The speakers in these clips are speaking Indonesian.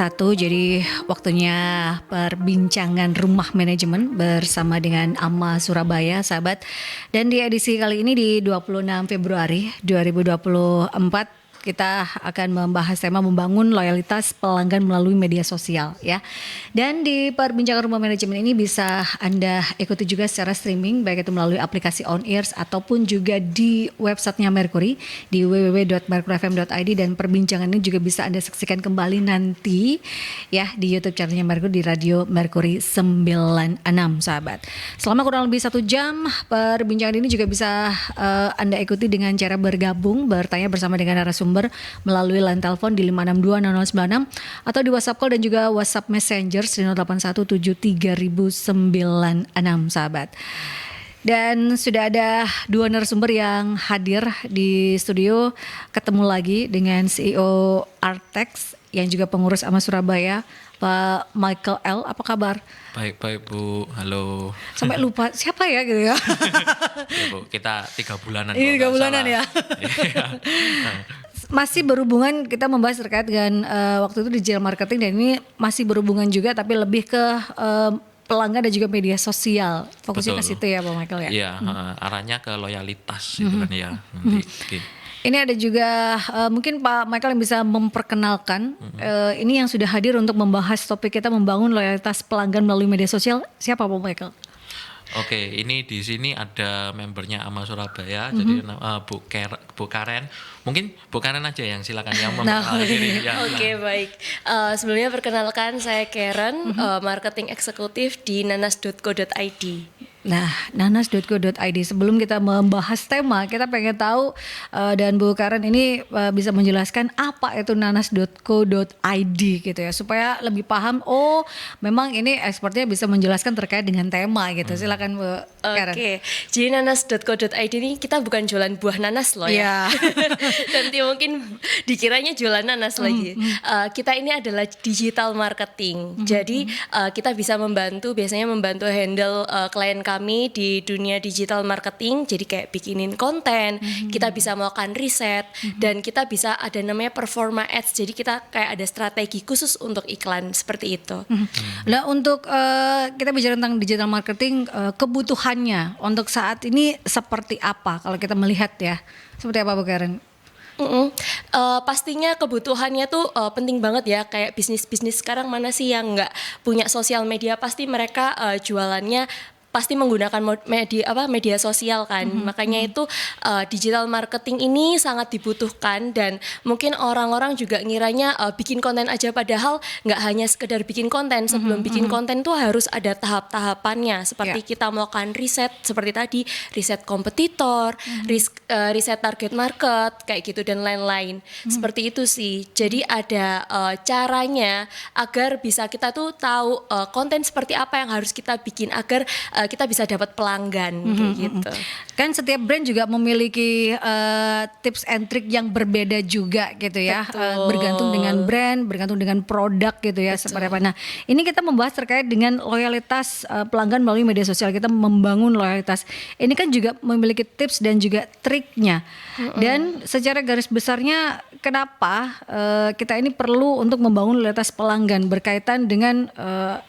jadi waktunya perbincangan rumah manajemen bersama dengan AMA Surabaya, sahabat. Dan di edisi kali ini di 26 Februari 2024 kita akan membahas tema membangun loyalitas pelanggan melalui media sosial ya. Dan di perbincangan rumah manajemen ini bisa Anda ikuti juga secara streaming baik itu melalui aplikasi On Ears ataupun juga di websitenya Mercury di www.mercuryfm.id, dan perbincangan ini juga bisa Anda saksikan kembali nanti ya di YouTube channelnya Mercury di Radio Mercury 96, sahabat. Selama kurang lebih 1 jam perbincangan ini juga bisa Anda ikuti dengan cara bergabung bertanya bersama dengan narasumber melalui line telepon di 5620096 atau di WhatsApp call dan juga WhatsApp Messenger di 08173096, sahabat. Dan sudah ada 2 narasumber yang hadir di studio, ketemu lagi dengan CEO Artex yang juga pengurus AMA Surabaya, Pak Michael L. Apa kabar? Baik Bu, halo. Sampai lupa siapa ya gitu ya. Ya Bu, kita 3 bulanan. Ini 3 bulanan ya. Masih berhubungan, kita membahas terkait dengan waktu itu digital marketing, dan ini masih berhubungan juga tapi lebih ke pelanggan dan juga media sosial. Fokusnya ke situ ya Pak Michael ya. Iya, arahnya ke loyalitas itu kan ya. Nanti. Ini ada juga mungkin Pak Michael yang bisa memperkenalkan ini yang sudah hadir untuk membahas topik kita membangun loyalitas pelanggan melalui media sosial. Siapa Pak Michael? Oke, ini di sini ada membernya AMA Surabaya, jadi Bu Karen. Mungkin Bu Karen aja yang silakan yang memperkenalkan diri. Ya, Oke, baik. Sebelumnya perkenalkan, saya Karen, marketing eksekutif di nanas.co.id. Nah, nanas.co.id. Sebelum kita membahas tema, kita pengen tahu dan Bu Karen ini bisa menjelaskan apa itu nanas.co.id gitu ya, supaya lebih paham. Oh, memang ini expertnya bisa menjelaskan terkait dengan tema gitu. Silakan Bu Karen. Oke, jadi nanas.co.id ini kita bukan jualan buah nanas loh ya. Nanti mungkin dikiranya jualan nanas lagi. Kita ini adalah digital marketing. Jadi kita bisa biasanya membantu handle klien kami di dunia digital marketing, jadi kayak bikinin konten, kita bisa melakukan riset, dan kita bisa ada namanya performa ads, jadi kita kayak ada strategi khusus untuk iklan seperti itu. Nah, untuk kita bicara tentang digital marketing, kebutuhannya untuk saat ini seperti apa kalau kita melihat ya, seperti apa Bu Karen? Pastinya kebutuhannya tuh penting banget ya, kayak bisnis-bisnis sekarang mana sih yang nggak punya sosial media, pasti mereka jualannya pasti menggunakan media sosial kan. Makanya itu digital marketing ini sangat dibutuhkan, dan mungkin orang-orang juga ngiranya bikin konten aja, padahal nggak hanya sekedar bikin konten. Sebelum bikin konten tuh harus ada tahap-tahapannya, seperti kita melakukan riset seperti tadi, riset kompetitor, riset target market kayak gitu dan lain-lain. Seperti itu sih. Jadi ada caranya agar bisa kita tuh tahu konten seperti apa yang harus kita bikin agar kita bisa dapat pelanggan kayak gitu. Kan setiap brand juga memiliki tips and trick yang berbeda juga gitu ya. Bergantung dengan brand, bergantung dengan produk gitu ya. Seperti apa. Nah, ini kita membahas terkait dengan loyalitas pelanggan melalui media sosial. Kita membangun loyalitas. Ini kan juga memiliki tips dan juga triknya. Dan secara garis besarnya kenapa kita ini perlu untuk membangun loyalitas pelanggan berkaitan dengan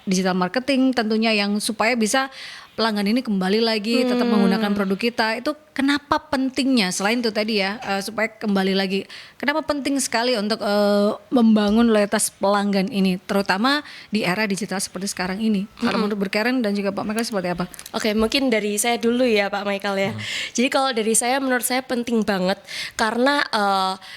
digital marketing tentunya, yang supaya bisa pelanggan ini kembali lagi tetap menggunakan produk kita. Itu kenapa pentingnya, selain itu tadi ya, supaya kembali lagi, kenapa penting sekali untuk membangun loyalitas pelanggan ini, terutama di era digital seperti sekarang ini. Kalau menurut Bu Karen dan juga Pak Michael seperti apa? Oke, mungkin dari saya dulu ya Pak Michael ya. Jadi kalau dari saya, menurut saya penting banget karena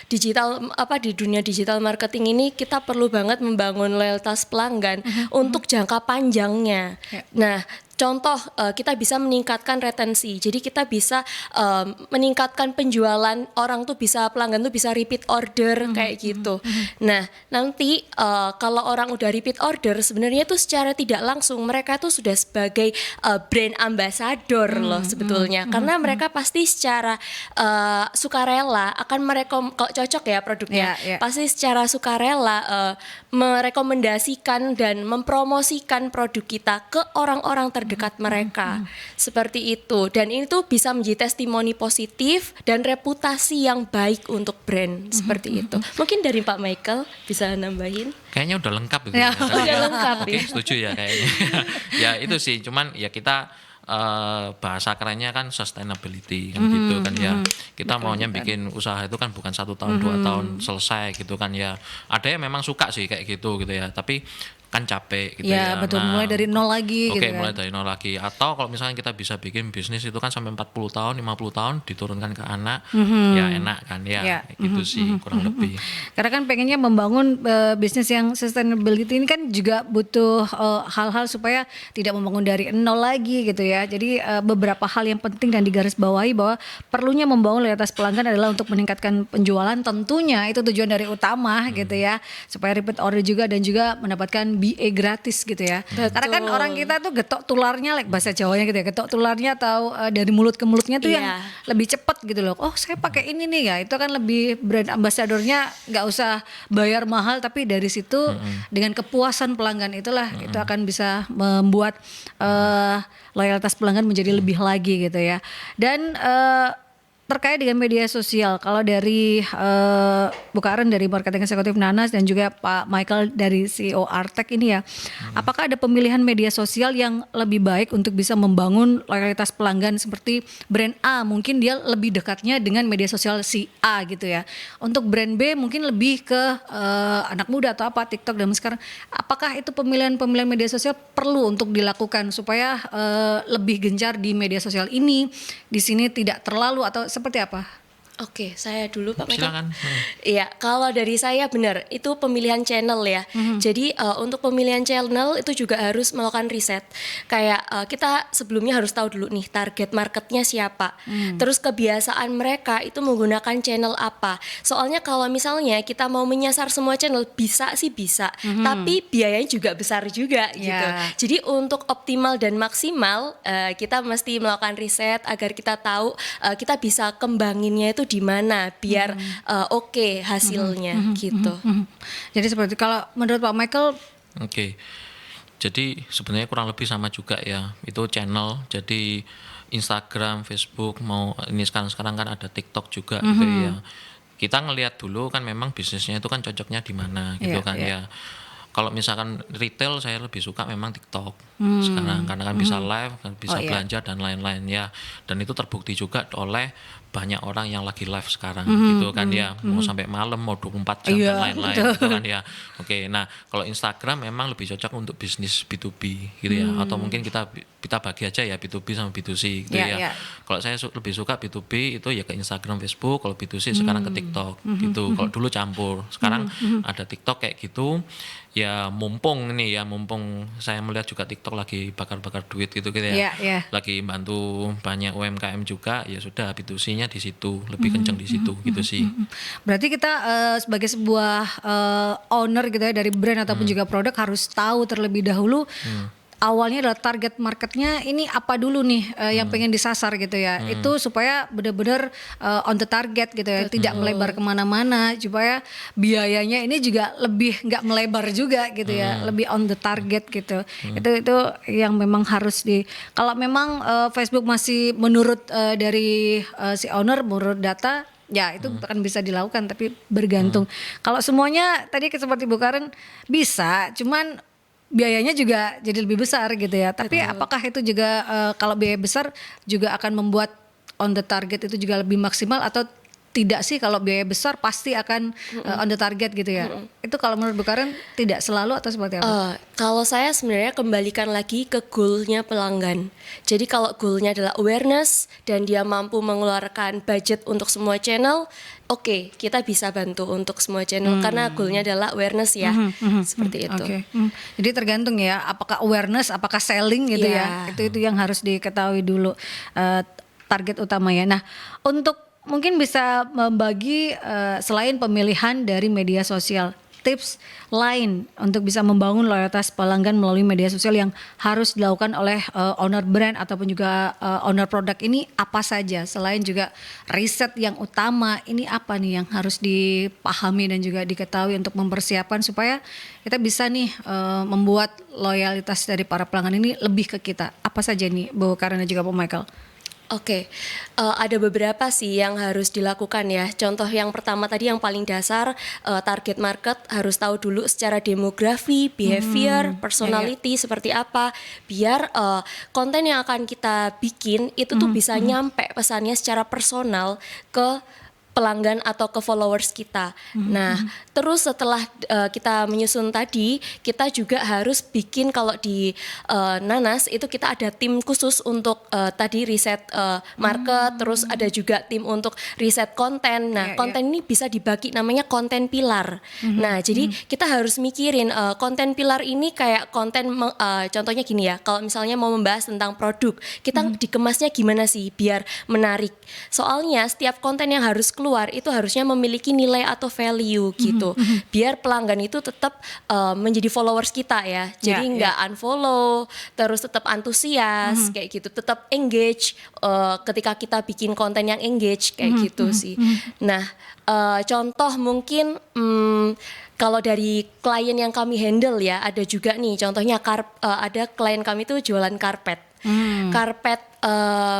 di dunia digital marketing ini kita perlu banget membangun loyalitas pelanggan untuk jangka panjangnya. Nah, contoh, kita bisa meningkatkan retensi. Jadi kita bisa meningkatkan penjualan, pelanggan tuh bisa repeat order kayak gitu. Nah, nanti kalau orang udah repeat order, sebenarnya tuh secara tidak langsung mereka tuh sudah sebagai brand ambassador loh sebetulnya. Karena mereka pasti secara sukarela akan cocok ya produknya. Pasti secara sukarela merekomendasikan dan mempromosikan produk kita ke orang-orang terdekat terdekat mereka. Seperti itu. Dan ini tuh bisa menjadi testimoni positif dan reputasi yang baik untuk brand. Seperti itu. Mungkin dari Pak Michael bisa nambahin. Kayaknya udah lengkap itu. Ya, udah lengkap, Oke, ya. setuju ya kayaknya. Ya itu sih, cuman ya kita bahasa kerennya kan sustainability kan gitu kan ya. Kita maunya bikin usaha itu kan bukan 1 tahun 2 tahun selesai gitu kan ya. Ada yang memang suka sih kayak gitu ya. Tapi kan capek gitu Ya, ya. betul, mulai dari nol lagi Oke, gitu kan. mulai dari nol lagi. Atau kalau misalnya kita bisa bikin bisnis itu kan sampai 40 tahun, 50 tahun diturunkan ke anak, ya enak kan ya. Ya. Gitu sih kurang lebih. Karena kan pengennya membangun bisnis yang sustainability ini kan juga butuh hal-hal supaya tidak membangun dari nol lagi gitu ya. Jadi beberapa hal yang penting dan digarisbawahi bahwa perlunya membangun loyalitas pelanggan adalah untuk meningkatkan penjualan, tentunya itu tujuan dari utama gitu ya. Supaya repeat order juga dan juga mendapatkan BA gratis gitu ya. Karena kan orang kita tuh getok tularnya, like bahasa Jawanya gitu ya, getok tularnya atau dari mulut ke mulutnya tuh yang lebih cepat gitu loh. Oh, saya pakai ini nih ya. Itu kan lebih brand ambassadornya nggak usah bayar mahal, tapi dari situ dengan kepuasan pelanggan itulah itu akan bisa membuat loyalitas pelanggan menjadi lebih lagi gitu ya. Dan terkait dengan media sosial, kalau dari Bu Karen dari Marketing Eksekutif Nanas dan juga Pak Michael dari CEO Artek ini ya, apakah ada pemilihan media sosial yang lebih baik untuk bisa membangun loyalitas pelanggan seperti brand A mungkin dia lebih dekatnya dengan media sosial si A gitu ya. Untuk brand B mungkin lebih ke anak muda atau apa TikTok dan sekarang, apakah itu pemilihan media sosial perlu untuk dilakukan supaya lebih gencar di media sosial ini, di sini tidak terlalu atau seperti apa? Oke, saya dulu Pak Michael. Silakan. Iya, kalau dari saya benar itu pemilihan channel ya. Jadi untuk pemilihan channel itu juga harus melakukan riset. Kayak kita sebelumnya harus tahu dulu nih target marketnya siapa. Terus kebiasaan mereka itu menggunakan channel apa. Soalnya kalau misalnya kita mau menyasar semua channel bisa sih bisa, tapi biayanya juga besar juga gitu. Jadi untuk optimal dan maksimal kita mesti melakukan riset agar kita tahu kita bisa kembanginnya itu di mana biar oke hasilnya gitu. Jadi seperti kalau menurut Pak Michael. Oke. Jadi sebenarnya kurang lebih sama juga ya. Itu channel. Jadi Instagram, Facebook, mau ini sekarang kan ada TikTok juga gitu ya. Kita ngelihat dulu kan memang bisnisnya itu kan cocoknya di mana gitu kan ya. Kalau misalkan retail saya lebih suka memang TikTok sekarang karena kan bisa live, kan bisa belanja dan lain-lain ya. Dan itu terbukti juga oleh banyak orang yang lagi live sekarang gitu kan ya, mau sampai malam, mau 24 jam dan lain-lain gitu kan ya. Oke, nah kalau Instagram memang lebih cocok untuk bisnis B2B gitu ya, atau mungkin kita bagi aja ya B2B sama B2C gitu ya. Kalau saya lebih suka B2B itu ya ke Instagram, Facebook, kalau B2C sekarang ke TikTok gitu. Kalau dulu campur, sekarang ada TikTok kayak gitu. Ya mumpung saya melihat juga TikTok lagi bakar-bakar duit gitu ya. Lagi bantu banyak UMKM juga, ya sudah B2C-nya di situ, lebih kenceng di situ gitu sih. Berarti kita sebagai sebuah owner gitu ya dari brand ataupun juga produk harus tahu terlebih dahulu awalnya adalah target marketnya ini apa dulu nih yang pengen disasar gitu ya. Itu supaya benar-benar on the target gitu ya, tidak melebar kemana-mana, supaya biayanya ini juga lebih nggak melebar juga gitu ya, lebih on the target gitu. Itu yang memang harus kalau memang Facebook masih menurut dari si owner, menurut data ya itu akan bisa dilakukan, tapi bergantung. Kalau semuanya tadi seperti Bu Karen bisa, cuman biayanya juga jadi lebih besar gitu ya. Tapi apakah itu juga kalau biaya besar juga akan membuat on the target itu juga lebih maksimal atau tidak sih? Kalau biaya besar pasti akan on the target gitu ya. Itu kalau menurut Bu Karen tidak selalu atau seperti apa? Kalau saya sebenarnya kembalikan lagi ke goalnya pelanggan. Jadi kalau goalnya adalah awareness dan dia mampu mengeluarkan budget untuk semua channel, oke, kita bisa bantu untuk semua channel karena goalnya adalah awareness ya, seperti itu. Jadi tergantung ya, apakah awareness, apakah selling gitu ya. Itu yang harus diketahui dulu target utamanya. Nah, untuk mungkin bisa membagi selain pemilihan dari media sosial, tips lain untuk bisa membangun loyalitas pelanggan melalui media sosial yang harus dilakukan oleh owner brand ataupun juga owner produk ini apa saja, selain juga riset yang utama, ini apa nih yang harus dipahami dan juga diketahui untuk mempersiapkan supaya kita bisa nih membuat loyalitas dari para pelanggan ini lebih ke kita. Apa saja nih Bu Karen dan juga Bu Michael? Oke, ada beberapa sih yang harus dilakukan ya. Contoh yang pertama tadi yang paling dasar, target market harus tahu dulu secara demografi, behavior, personality seperti apa, biar konten yang akan kita bikin itu tuh bisa nyampe pesannya secara personal ke pelanggan atau ke followers kita. Nah, terus setelah kita menyusun tadi, kita juga harus bikin, kalau di Nanas itu kita ada tim khusus untuk tadi riset market, terus ada juga tim untuk riset konten. Nah, konten ini bisa dibagi namanya konten pilar. Nah, jadi kita harus mikirin konten pilar ini kayak konten contohnya gini ya, kalau misalnya mau membahas tentang produk, kita dikemasnya gimana sih biar menarik. Soalnya setiap konten yang harus keluar itu harusnya memiliki nilai atau value gitu, biar pelanggan itu tetap menjadi followers kita ya, jadi nggak unfollow, terus tetap antusias kayak gitu, tetap engage ketika kita bikin konten yang engage kayak gitu sih. Nah, contoh mungkin kalau dari klien yang kami handle ya, ada juga nih contohnya ada klien kami tuh jualan karpet. Karpet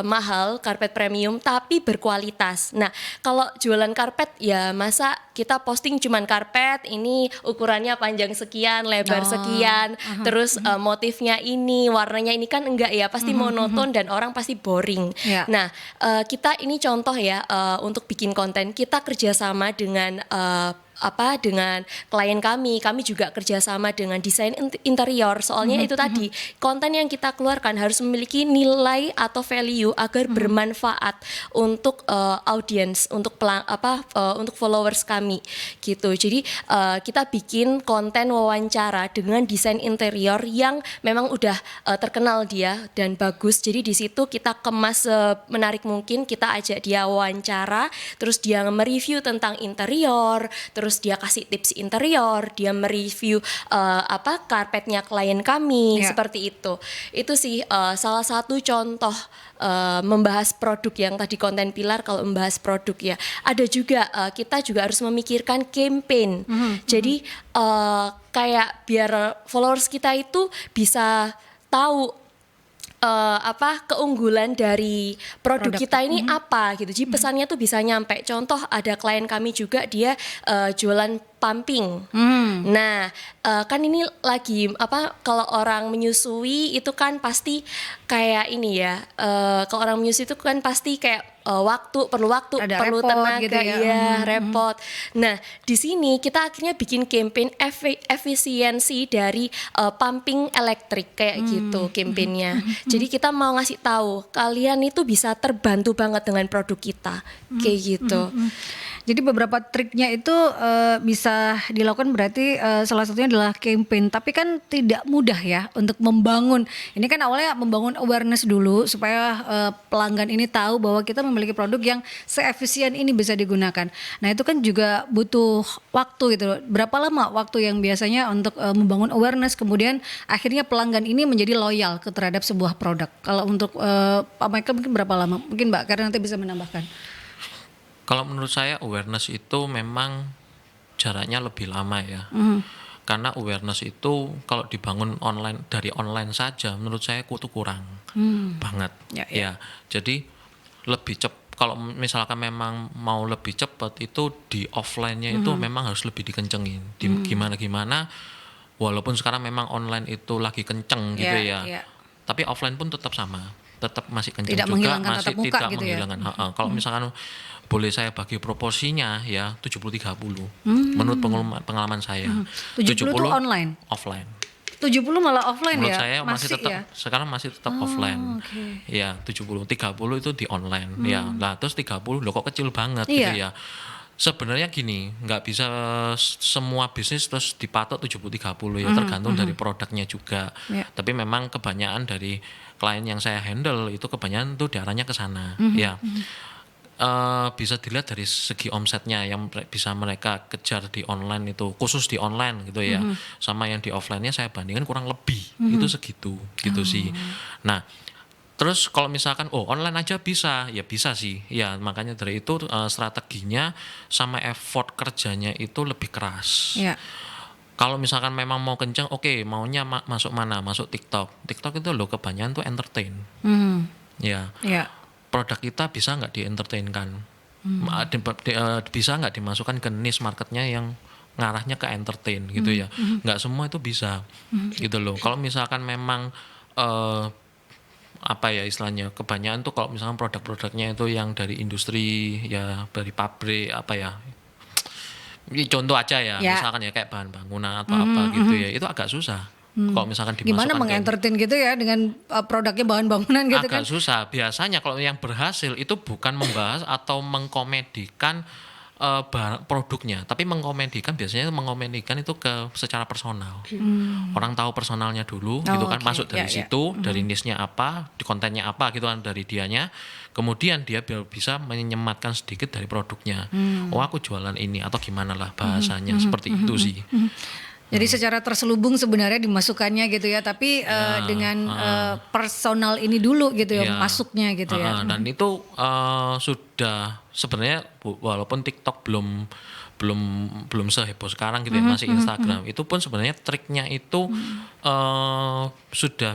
mahal, karpet premium tapi berkualitas. Nah, kalau jualan karpet ya masa kita posting cuman karpet ini ukurannya panjang sekian, lebar sekian, terus motifnya ini, warnanya ini, kan enggak ya, pasti monoton dan orang pasti boring. Nah, kita ini contoh ya, untuk bikin konten kita kerjasama dengan dengan klien kami juga kerjasama dengan desain interior. Soalnya itu tadi, konten yang kita keluarkan harus memiliki nilai atau value agar bermanfaat untuk audience, untuk untuk followers kami gitu. Jadi kita bikin konten wawancara dengan desain interior yang memang udah terkenal dia dan bagus. Jadi di situ kita kemas menarik mungkin, kita ajak dia wawancara, terus dia mereview tentang interior, terus dia kasih tips interior, dia mereview karpetnya klien kami, seperti itu. Itu sih salah satu contoh membahas produk yang tadi konten pilar. Kalau membahas produk ya, ada juga kita juga harus memikirkan campaign. Jadi kayak biar followers kita itu bisa tahu keunggulan dari produk kita ini apa gitu. Jadi pesannya tuh bisa nyampe. Contoh ada klien kami juga, dia jualan pumping. Nah, kan ini lagi kalau orang menyusui itu kan pasti kayak ini ya. Kalau orang menyusui itu kan pasti kayak perlu waktu, ada perlu repot tenaga, gitu ya. Repot. Nah, di sini kita akhirnya bikin campaign efisiensi dari pumping elektrik kayak gitu campaignnya. Jadi kita mau ngasih tahu kalian itu bisa terbantu banget dengan produk kita, kayak gitu. Jadi beberapa triknya itu bisa dilakukan, berarti salah satunya adalah campaign. Tapi kan tidak mudah ya untuk membangun. Ini kan awalnya membangun awareness dulu supaya pelanggan ini tahu bahwa kita memiliki produk yang seefisien ini bisa digunakan. Nah, itu kan juga butuh waktu gitu loh. Berapa lama waktu yang biasanya untuk membangun awareness kemudian akhirnya pelanggan ini menjadi loyal terhadap sebuah produk? Kalau untuk Pak Michael mungkin berapa lama? Mungkin Mbak Karen nanti bisa menambahkan. Kalau menurut saya awareness itu memang jaraknya lebih lama ya. Karena awareness itu kalau dibangun dari online saja menurut saya itu kurang banget. Ya, jadi lebih cepat. Kalau misalkan memang mau lebih cepat itu di offline-nya itu memang harus lebih dikencengin. Gimana walaupun sekarang memang online itu lagi kenceng gitu ya. Tapi offline pun tetap sama. Tetap masih kenceng tidak juga, masih tidak gitu menghilangkan. Ya? Kalau misalkan boleh saya bagi proporsinya ya 70-30 menurut pengalaman saya. 70 itu online? Offline. 70 malah offline menurut ya? Saya masih tetap ya? Sekarang masih tetap offline. Ya 70, 30 itu di online. Ya, nah terus 30 loh kok kecil banget gitu ya. Sebenarnya gini, nggak bisa semua bisnis terus dipatok 70-30 ya, tergantung dari produknya juga. Tapi memang kebanyakan dari klien yang saya handle itu kebanyakan tuh diarahnya ke sana. Ya. bisa dilihat dari segi omsetnya yang bisa mereka kejar di online itu, khusus di online gitu ya, sama yang di offline-nya saya bandingkan kurang lebih itu segitu gitu sih. Nah, terus kalau misalkan online aja bisa, ya bisa sih. Ya makanya dari itu strateginya sama effort kerjanya itu lebih keras. Ya. Kalau misalkan memang mau kenceng, oke, maunya masuk mana? Masuk TikTok. TikTok itu loh kebanyakan tuh entertain. Ya, Ya. produk kita bisa nggak di-entertainkan? Bisa nggak dimasukkan ke niche marketnya yang ngarahnya ke entertain gitu ya? Nggak semua itu bisa, gitu loh. Kalau misalkan memang apa ya istilahnya, kebanyakan tuh kalau misalkan produk-produknya itu yang dari industri ya, dari pabrik apa ya, ini contoh aja ya, Ya. misalkan ya kayak bahan bangunan atau apa gitu ya, itu agak susah kalau misalkan Gimana dimasukkan ke mengentertain gitu ya dengan produknya bahan bangunan gitu kan? agak susah. Biasanya kalau yang berhasil itu bukan membahas atau mengkomedikan produknya, tapi biasanya mengkomedikan itu ke secara personal. Orang tahu personalnya dulu gitu kan, oke. masuk dari Ya, ya. situ, dari niche-nya apa, di kontennya apa gitu kan dari dianya. Kemudian dia bisa menyematkan sedikit dari produknya. Oh, aku jualan ini atau gimana lah bahasanya, seperti itu sih. Jadi secara terselubung sebenarnya dimasukkannya gitu ya, tapi dengan personal ini dulu gitu ya, Iya. masuknya gitu ya. Dan itu sudah sebenarnya walaupun TikTok belum seheboh sekarang gitu ya, masih Instagram. Itu pun sebenarnya triknya itu sudah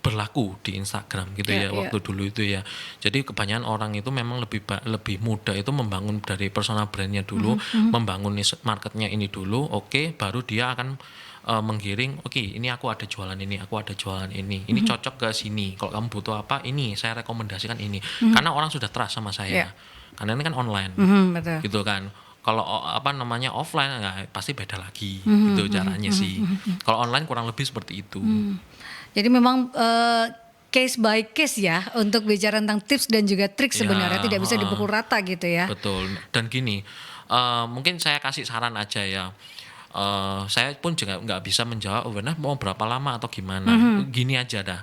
berlaku di Instagram gitu Iya, ya waktu dulu itu ya. Jadi kebanyakan orang itu memang lebih mudah itu membangun dari personal brandnya dulu, membangun niche marketnya ini dulu, oke, baru dia akan menggiring, oke, ini aku ada jualan ini, aku ada jualan ini cocok ke sini. Kalau kamu butuh apa, ini saya rekomendasikan ini. Karena orang sudah trust sama saya. Iya. Karena ini kan online, Betul. gitu kan. Kalau offline nggak pasti beda lagi, gitu caranya sih. Kalau online kurang lebih seperti itu. Jadi memang case by case ya untuk bicara tentang tips dan juga trik sebenarnya tidak bisa dipukul rata gitu ya. Betul. Dan gini, mungkin saya kasih saran aja ya. Saya pun juga nggak bisa menjawab, benar mau berapa lama atau gimana. Gini aja dah.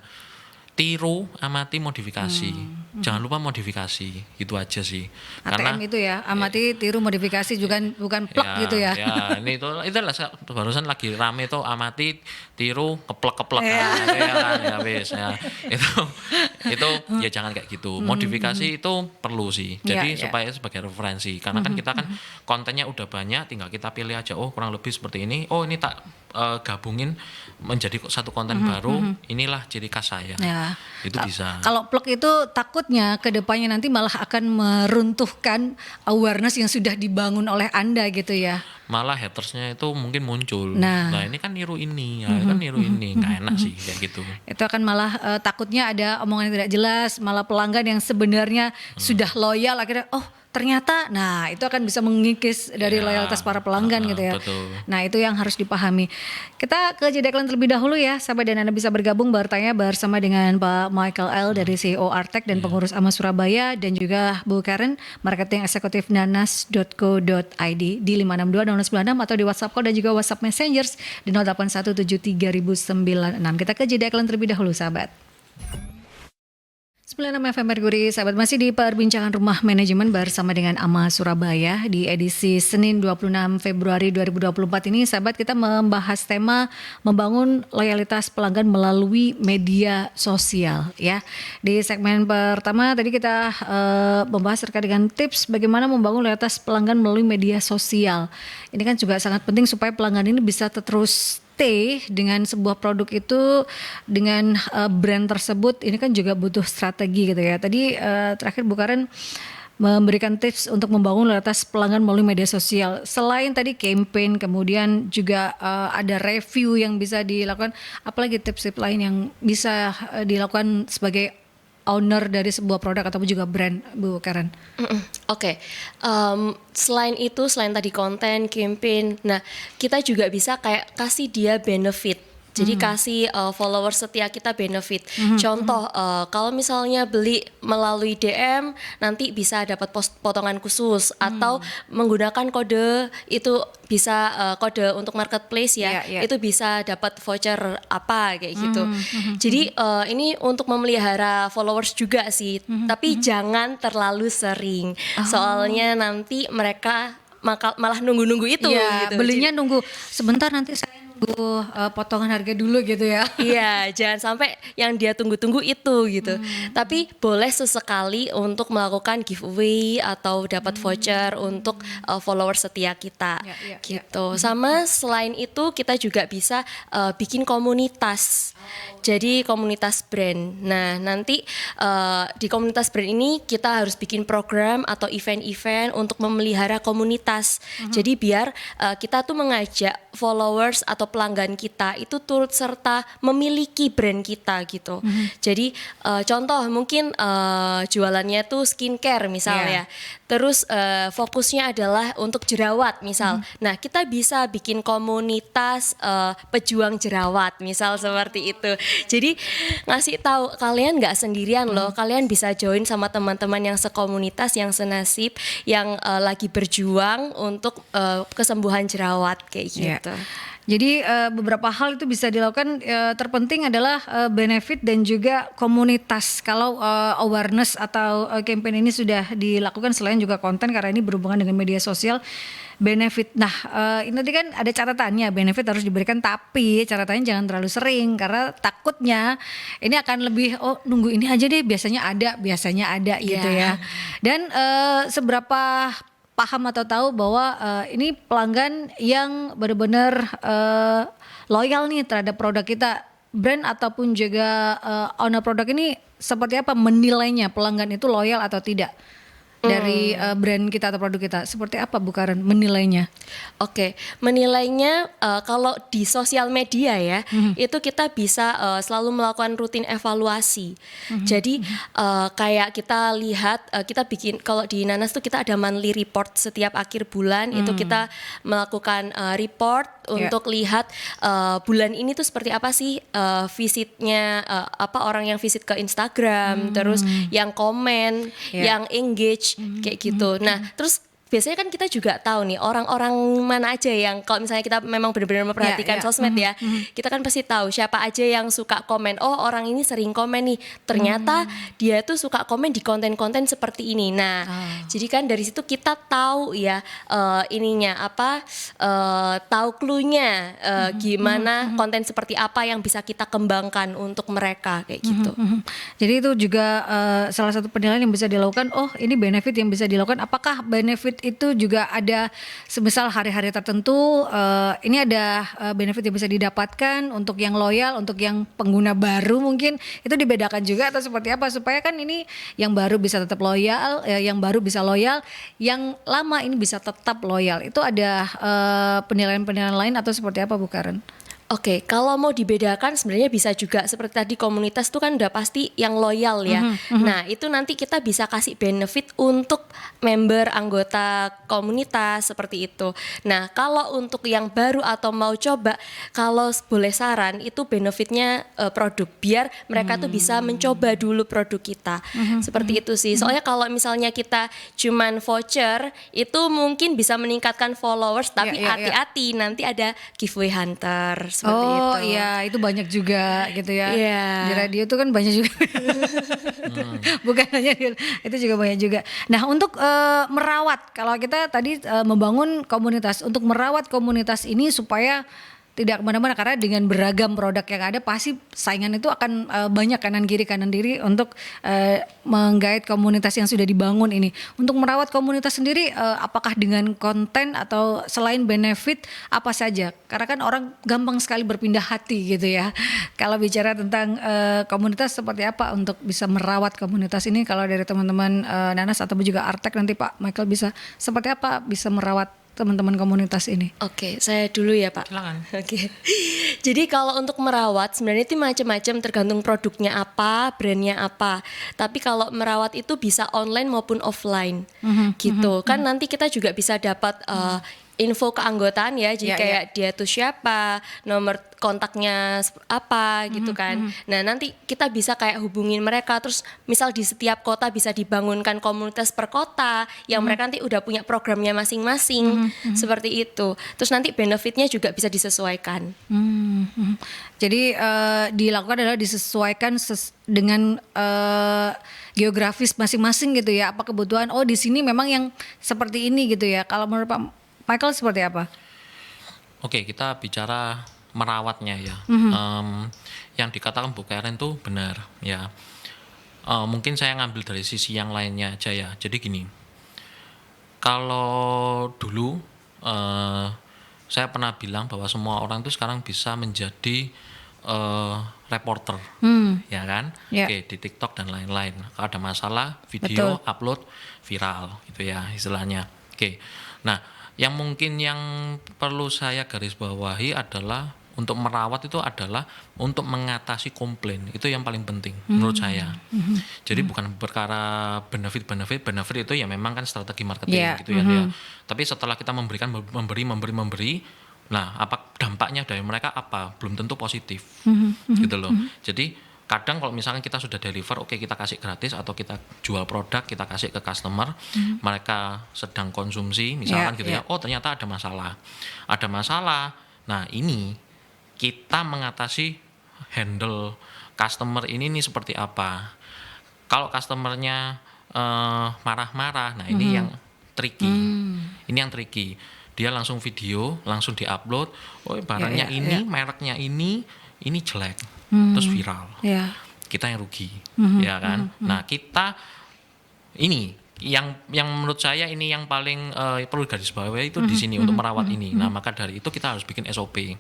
Tiru, amati, modifikasi. Jangan lupa modifikasi, itu aja sih. ATM itu ya, amati, tiru, modifikasi juga bukan plug gitu ya. Ya, ini itu lah barusan lagi rame itu amati, tiru, keplek Iya. ya wis ya. Itu ya jangan kayak gitu. Modifikasi itu perlu sih. Jadi Ya. supaya sebagai referensi. Karena kan kita kan kontennya udah banyak, tinggal kita pilih aja. Oh, kurang lebih seperti ini. Oh, ini tak gabungin menjadi satu konten baru. Inilah ciri khas saya. Ya. Itu bisa. Kalau plug itu takutnya ke depannya nanti malah akan meruntuhkan awareness yang sudah dibangun oleh Anda gitu ya. Malah hatersnya itu mungkin muncul. Nah. Nah, ini kan niru ini, ya kan niru ini, nggak enak sih kayak gitu. Itu akan malah takutnya ada omongan yang tidak jelas, malah pelanggan yang sebenarnya sudah loyal akhirnya ternyata, nah itu akan bisa mengikis dari Ya, loyalitas para pelanggan gitu ya. betul. Nah itu yang harus dipahami. Kita ke jeda iklan terlebih dahulu ya, sahabat, dan Anda bisa bergabung bertanya bersama dengan Pak Michael L dari CEO Artek dan pengurus AMA Surabaya, dan juga Bu Karen, marketing eksekutif nanas.co.id di 562-0096 atau di WhatsApp call dan juga WhatsApp Messengers di 08173096. Kita ke jeda iklan terlebih dahulu, sahabat. 96 FM Mercury, sahabat, masih di perbincangan rumah manajemen bersama dengan AMA Surabaya di edisi Senin 26 Februari 2024 ini, sahabat, kita membahas tema membangun loyalitas pelanggan melalui media sosial ya. Di segmen pertama tadi kita membahas terkait dengan tips bagaimana membangun loyalitas pelanggan melalui media sosial. Ini kan juga sangat penting supaya pelanggan ini bisa terus stay dengan sebuah produk itu, dengan brand tersebut. Ini kan juga butuh strategi gitu ya. Tadi terakhir Bu Karen memberikan tips untuk membangun loyalitas pelanggan melalui media sosial. Selain tadi campaign, kemudian juga ada review yang bisa dilakukan. Apalagi tips-tips lain yang bisa dilakukan sebagai owner dari sebuah produk ataupun juga brand, Bu Karen? Oke. Selain itu, selain tadi konten, campaign, nah kita juga bisa kayak kasih dia benefit. Jadi kasih followers setia kita benefit. Contoh, kalau misalnya beli melalui DM, nanti bisa dapat potongan khusus atau menggunakan kode itu bisa kode untuk marketplace ya, itu bisa dapat voucher apa kayak gitu. Jadi ini untuk memelihara followers juga sih, tapi jangan terlalu sering. Soalnya nanti mereka malah nunggu-nunggu itu gitu. Belinya nunggu sebentar, nanti saya nunggu potongan harga dulu gitu ya. Iya, jangan sampai yang dia tunggu-tunggu itu gitu. Tapi boleh sesekali untuk melakukan giveaway atau dapat voucher untuk followers setia kita gitu. Sama selain itu kita juga bisa bikin komunitas. Jadi komunitas brand. Nah, nanti di komunitas brand ini kita harus bikin program atau event-event untuk memelihara komunitas. Jadi biar kita tuh mengajak followers atau pelanggan kita itu turut serta memiliki brand kita gitu. Jadi contoh mungkin jualannya tuh skincare misal ya. Terus fokusnya adalah untuk jerawat misal. Nah, kita bisa bikin komunitas pejuang jerawat misal seperti itu. Jadi ngasih tahu kalian nggak sendirian loh. Kalian bisa join sama teman-teman yang sekomunitas, yang senasib, yang lagi berjuang untuk kesembuhan jerawat kayak gitu. Jadi beberapa hal itu bisa dilakukan, terpenting adalah benefit dan juga komunitas. Kalau awareness atau campaign ini sudah dilakukan, selain juga konten karena ini berhubungan dengan media sosial, benefit. Nah ini tadi kan ada catatannya, benefit harus diberikan, tapi catatannya jangan terlalu sering karena takutnya ini akan lebih nunggu ini aja deh, biasanya ada gitu ya. Dan seberapa paham atau tahu bahwa ini pelanggan yang benar-benar loyal nih terhadap produk kita, brand ataupun juga owner produk ini seperti apa menilainya pelanggan itu loyal atau tidak dari brand kita atau produk kita, seperti apa Bu Karen menilainya? Oke, menilainya kalau di sosial media ya, itu kita bisa selalu melakukan rutin evaluasi. Jadi kayak kita lihat, kita bikin, kalau di Nanas tuh kita ada monthly report setiap akhir bulan, itu kita melakukan report untuk lihat bulan ini tuh seperti apa sih visitnya, apa orang yang visit ke Instagram, terus yang komen, yang engage kayak gitu. Nah, terus biasanya kan kita juga tahu nih orang-orang mana aja yang kalau misalnya kita memang benar-benar memperhatikan sosmed ya, kita kan pasti tahu siapa aja yang suka komen. Oh, orang ini sering komen nih. Ternyata dia tuh suka komen di konten-konten seperti ini. Nah, jadi kan dari situ kita tahu ya ininya apa, tahu clue-nya gimana konten seperti apa yang bisa kita kembangkan untuk mereka kayak gitu. Jadi itu juga salah satu penilaian yang bisa dilakukan. Oh, ini benefit yang bisa dilakukan. Apakah benefit itu juga ada semisal hari-hari tertentu, ini ada benefit yang bisa didapatkan untuk yang loyal, untuk yang pengguna baru mungkin itu dibedakan juga atau seperti apa supaya kan ini yang baru bisa tetap loyal, yang baru bisa loyal, yang lama ini bisa tetap loyal. Itu ada penilaian-penilaian lain atau seperti apa Bu Karen? Oke, kalau mau dibedakan sebenarnya bisa juga seperti tadi komunitas itu kan udah pasti yang loyal ya. Nah, itu nanti kita bisa kasih benefit untuk member anggota komunitas seperti itu. Nah, kalau untuk yang baru atau mau coba, kalau boleh saran itu benefitnya produk biar mereka tuh bisa mencoba dulu produk kita. Seperti itu sih. Soalnya kalau misalnya kita cuman voucher itu mungkin bisa meningkatkan followers tapi hati-hati nanti ada giveaway hunter. Seperti iya, itu banyak juga gitu ya. Yeah. Di radio itu kan banyak juga. Bukan hanya itu juga banyak juga. Nah, untuk merawat, kalau kita tadi membangun komunitas, untuk merawat komunitas ini supaya tidak kemana-mana karena dengan beragam produk yang ada pasti saingan itu akan banyak kanan kiri untuk menggait komunitas yang sudah dibangun ini. Untuk merawat komunitas sendiri apakah dengan konten atau selain benefit apa saja? Karena kan orang gampang sekali berpindah hati gitu ya. Kalau bicara tentang komunitas seperti apa untuk bisa merawat komunitas ini, kalau dari teman-teman Nanas atau juga Artek nanti Pak Michael bisa seperti apa bisa merawat teman-teman komunitas ini? Oke, saya dulu ya Pak. Silakan. Oke. Jadi kalau untuk merawat sebenarnya itu macam-macam tergantung produknya apa, brandnya apa. Tapi kalau merawat itu bisa online maupun offline, gitu. Kan nanti kita juga bisa dapat info keanggotaan ya, jadi kayak dia tuh siapa, nomor kontaknya apa gitu kan. Nah nanti kita bisa kayak hubungin mereka, terus misal di setiap kota bisa dibangunkan komunitas per kota yang mereka nanti udah punya programnya masing-masing, seperti itu. Terus nanti benefitnya juga bisa disesuaikan. Jadi dilakukan adalah disesuaikan dengan geografis masing-masing gitu ya. Apa kebutuhan? Oh di sini memang yang seperti ini gitu ya. Kalau menurut Pak Michael seperti apa? Oke, kita bicara merawatnya ya. Yang dikatakan Bu Karen itu benar ya. Mungkin saya ngambil dari sisi yang lainnya aja ya. Jadi gini, kalau dulu saya pernah bilang bahwa semua orang itu sekarang bisa menjadi reporter, ya kan? Yeah. Oke, di TikTok dan lain-lain. Kalau ada masalah, video upload viral, gitu ya istilahnya. Oke, nah yang mungkin yang perlu saya garis bawahi adalah untuk merawat itu adalah untuk mengatasi komplain. Itu yang paling penting menurut saya. Jadi bukan perkara benefit itu ya memang kan strategi marketing gitu ya. Tapi setelah kita memberi, nah apa dampaknya dari mereka apa? Belum tentu positif. Gitu loh. Jadi kadang kalau misalkan kita sudah deliver, oke, kita kasih gratis atau kita jual produk, kita kasih ke customer, mereka sedang konsumsi misalkan gitu ya, oh ternyata ada masalah. Nah ini kita mengatasi handle customer ini nih seperti apa. Kalau customernya marah-marah, nah ini yang tricky. Ini yang tricky. Dia langsung video, langsung diupload, oh barangnya mereknya ini jelek. Terus viral, kita yang rugi, ya kan? Nah kita ini yang menurut saya ini yang paling perlu garis bawahi itu di sini untuk merawat ini. Nah maka dari itu kita harus bikin SOP.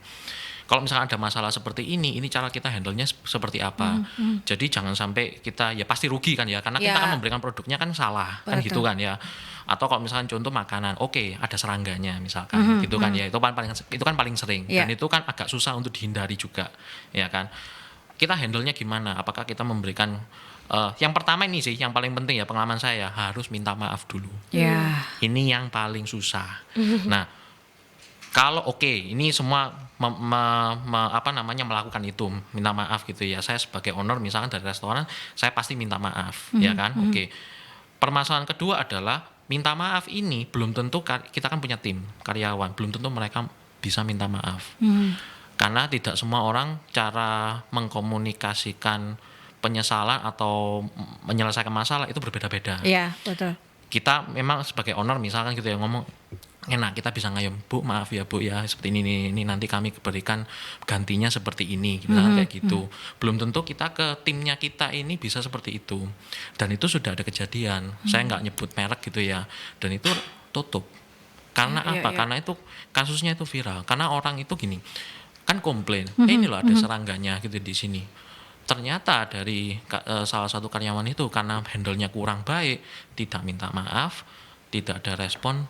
Kalau misalkan ada masalah seperti ini cara kita handle-nya seperti apa. Jadi jangan sampai kita ya pasti rugi kan ya, karena kita kan memberikan produknya kan salah, kan gitu kan ya. Atau kalau misalkan contoh makanan, oke, ada serangganya misalkan, gitu kan ya. Itu kan paling sering dan itu kan agak susah untuk dihindari juga, ya kan. Kita handle-nya gimana? Apakah kita memberikan yang pertama ini sih yang paling penting ya, pengalaman saya harus minta maaf dulu. Ini yang paling susah. Nah, kalau ini semua melakukan itu, minta maaf gitu ya. Saya sebagai owner misalkan dari restoran, saya pasti minta maaf, ya kan? Permasalahan kedua adalah minta maaf ini belum tentu kita kan punya tim karyawan, belum tentu mereka bisa minta maaf. Karena tidak semua orang cara mengkomunikasikan penyesalan atau menyelesaikan masalah itu berbeda-beda. Iya, betul. Kita memang sebagai owner misalkan gitu ya ngomong, enak kita bisa ngayom, Bu maaf ya Bu ya seperti ini nanti kami berikan gantinya seperti ini, misalkan kayak gitu. Belum tentu kita ke timnya kita ini bisa seperti itu. Dan itu sudah ada kejadian. Saya nggak nyebut merek gitu ya. Dan itu tutup. Karena apa? Karena itu kasusnya itu viral. Karena orang itu gini, kan komplain, ini loh ada serangganya gitu di sini. Ternyata dari salah satu karyawan itu karena handle-nya kurang baik, tidak minta maaf, tidak ada respon,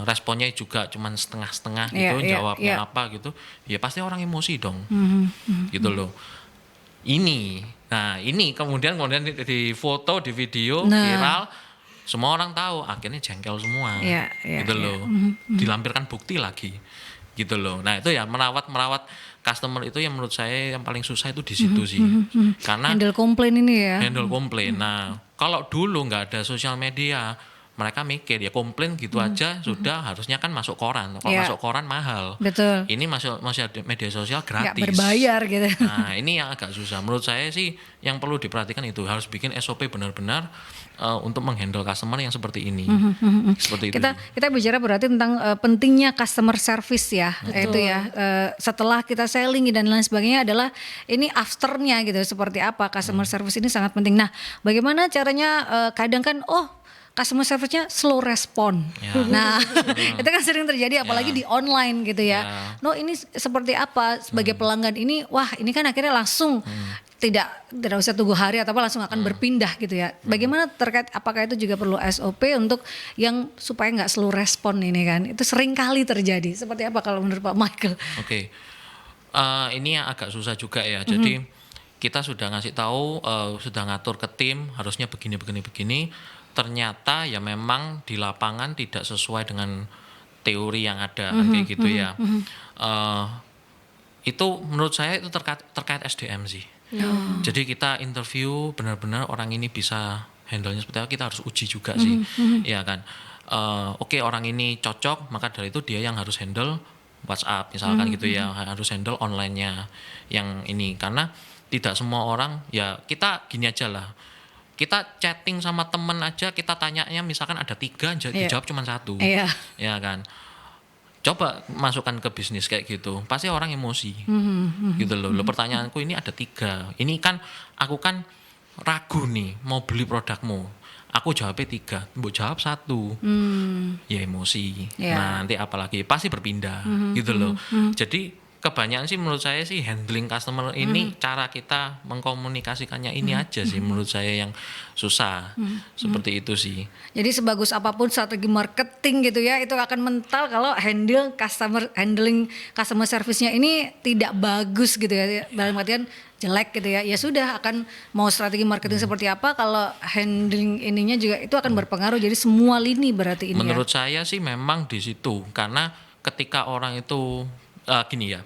responnya juga cuman setengah-setengah gitu, jawabnya apa gitu, ya pasti orang emosi dong, gitu loh. Ini kemudian di foto, di video viral, semua orang tahu, akhirnya jengkel semua, gitu loh. Dilampirkan bukti lagi. Gitu loh. Nah itu ya merawat customer itu yang menurut saya yang paling susah itu di situ sih. Karena handle komplain ini ya. Handle komplain. Nah kalau dulu nggak ada sosial media, mereka mikir ya komplain gitu aja sudah, harusnya kan masuk koran. Kalau masuk koran mahal. Betul. Ini masih media sosial gratis. Nggak berbayar gitu. Nah ini yang agak susah. Menurut saya sih yang perlu diperhatikan itu harus bikin SOP benar-benar untuk menghandle customer yang seperti ini. Seperti itu. Kita bicara berarti tentang pentingnya customer service ya. Itu ya. Setelah kita selling dan lain sebagainya adalah ini afternya gitu. Seperti apa customer service ini sangat penting. Nah, bagaimana caranya kadang kan customer service-nya slow respon. Nah, itu kan sering terjadi apalagi di online gitu ya. No, ini seperti apa sebagai pelanggan ini? Wah, ini kan akhirnya langsung tidak usah tunggu hari atau langsung akan berpindah gitu ya. Bagaimana terkait apakah itu juga perlu SOP untuk yang supaya nggak slow respon ini kan? Itu sering kali terjadi. Seperti apa kalau menurut Pak Michael? Oke. Ini yang agak susah juga ya. Jadi kita sudah ngasih tahu, sudah ngatur ke tim harusnya begini. Ternyata ya memang di lapangan tidak sesuai dengan teori yang ada kan kayak gitu ya. Itu menurut saya itu terkait SDM sih. Jadi kita interview benar-benar orang ini bisa handle-nya seperti apa, kita harus uji juga sih, ya kan. Oke, orang ini cocok, maka dari itu dia yang harus handle WhatsApp misalkan gitu ya, harus handle online-nya yang ini, karena tidak semua orang, ya kita gini aja lah, kita chatting sama temen aja, kita tanyanya misalkan ada 3, dijawab cuma 1, ya kan. Coba masukkan ke bisnis kayak gitu, pasti orang emosi, gitu loh. Pertanyaanku ini ada 3, ini kan aku kan ragu nih mau beli produkmu, aku jawabnya 3, mbok jawab 1, ya emosi. Nah nanti apalagi pasti berpindah, gitu loh. Jadi kebanyakan sih menurut saya sih handling customer ini, cara kita mengkomunikasikannya ini aja sih menurut saya yang susah, seperti itu sih. Jadi sebagus apapun strategi marketing gitu ya, itu akan mental kalau handling customer service-nya ini tidak bagus gitu ya, dalam artian jelek gitu ya. Ya sudah, akan mau strategi marketing seperti apa, kalau handling ininya juga itu akan berpengaruh. Jadi semua lini berarti ini. Menurut saya sih memang di situ, karena ketika orang itu gini ya,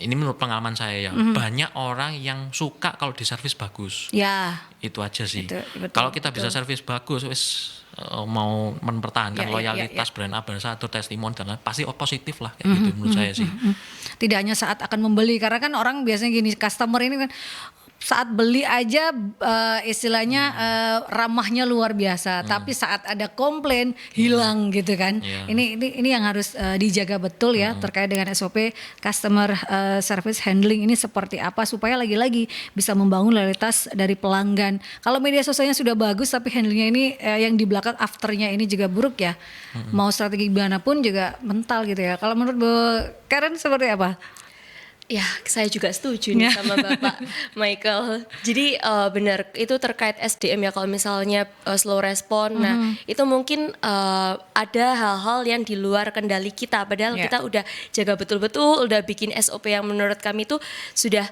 ini menurut pengalaman saya ya, banyak orang yang suka kalau di servis bagus. Ya. Itu aja sih. Betul, kalau kita bisa servis bagus, wis mau mempertahankan loyalitas brand ambassador, testimoni dan lain, pasti positif lah kayak gitu menurut saya sih. Tidak hanya saat akan membeli, karena kan orang biasanya gini, customer ini kan saat beli aja istilahnya ramahnya luar biasa, tapi saat ada komplain hilang gitu kan. Ini yang harus dijaga betul ya, terkait dengan SOP customer service handling ini seperti apa, supaya lagi-lagi bisa membangun loyalitas dari pelanggan. Kalau media sosialnya sudah bagus tapi handlingnya ini yang di belakang afternya ini juga buruk ya, mau strategi gimana pun juga mental gitu ya. Kalau menurut Bu Karen seperti apa? Ya, saya juga setuju nih sama Bapak Michael. Jadi benar, itu terkait SDM ya, kalau misalnya slow respon. Nah, itu mungkin ada hal-hal yang di luar kendali kita. Padahal kita udah jaga betul-betul, udah bikin SOP yang menurut kami itu sudah